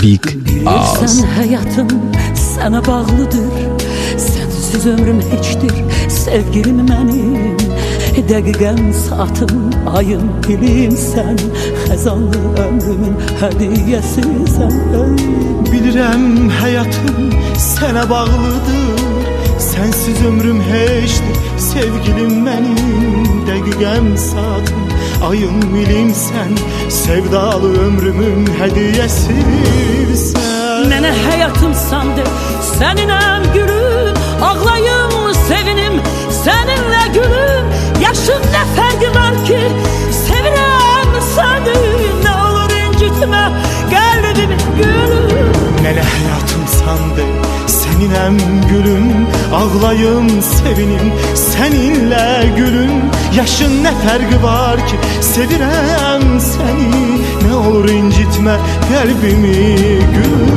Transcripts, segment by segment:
Big Ağız. Bilirsən həyatım sənə bağlıdır, sənsiz ömrüm heçdir sevgilim mənim. Dəqiqəm, saatım, ayım, ilim sən, xəzanlı ömrümün hədiyyəsisən. Bilirəm həyatım sənə bağlıdır, sənsiz ömrüm heçdir sevgilim mənim. Dəqiqəm, saatım, ayım, ilim sən, sevdalı ömrümün hədiyyəsisən. Mənə həyatımsandır, səninəm gülüm, ağlayım, sevinim, səninlə gülüm. Yaşın nə fərqi var ki, sevirəm səni, nə olur incitmə qəlbimi gülüm. Mənə həyatımsandır, səninəm gülüm, ağlayım, sevinim, səninlə gülüm. Yaşın nə fərqi var ki, sevirəm səni, nə olur incitmə qəlbimi gülüm.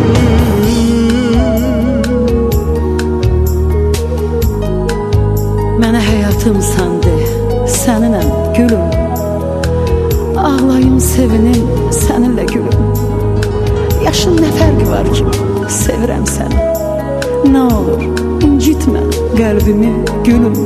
Mənə həyatımsandır, səninəm gülüm, ağlayım, sevinim, səninlə gülüm. Yaşın nə fərqi var ki, sevirəm səni, nə olur incitmə qəlbimi gülüm.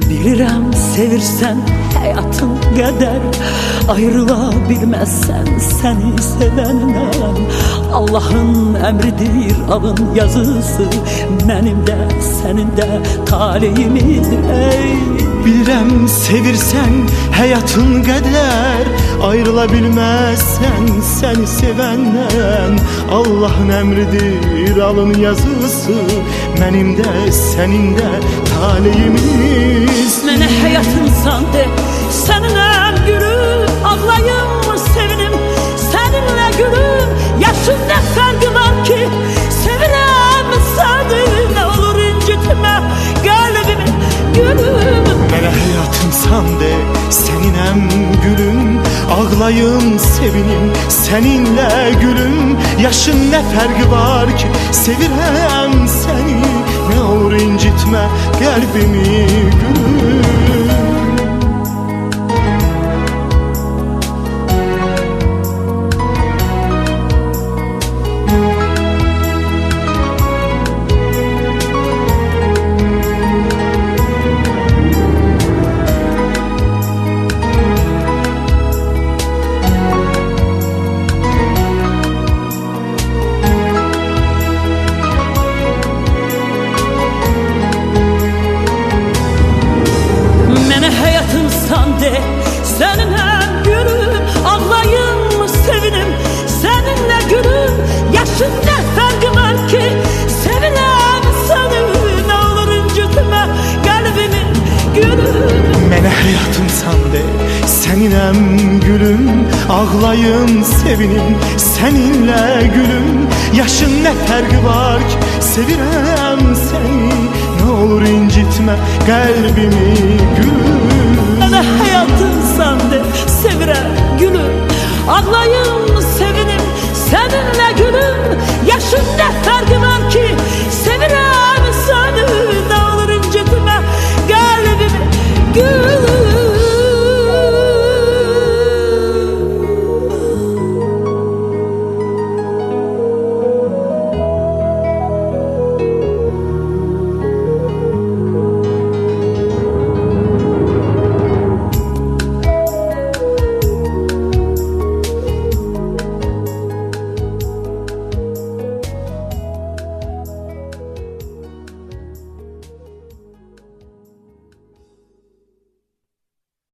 Bilirəm sevirsən həyatın qədər, ayrıla bilməzsən səni sevəndən. Allahın əmridir, alın yazısı, mənim də sənin də taleyimizdir. Bilirəm sevirsən həyatın qədər, ayrıla bilməzsən səni sevəndən. Allahın əmridir, alın yazısı, mənim də sənin də taleyimiz. Mənə həyatımsandır, səninəm gülüm, ağlayım, sevinim, səninlə gülüm. Yaşın nə fərqi var ki, sevirəm səni, nə olur incitmə qəlbimi gülüm. Mənə həyatımsandır, səninəm gülüm, ağlayım, sevinim, səninlə gülüm. Yaşın nə fərqi var ki, sevirəm səni, nə olur incitmə qəlbimi gülüm. Səninəm gülüm, ağlayım, sevinim, səninlə gülüm. Yaşın nə fərqi var ki, sevirəm səni, nə olur incitmə qəlbimi gülüm. Mənə həyatımsandır, səninəm gülüm, ağlayım, sevinim, səninlə gülüm. Yaşın nə fərqi var ki, sevirəm səni, nə olur incitmə qəlbimi gülüm. Mənə həyatımsandır, sevirəm gülüm, ağlayım,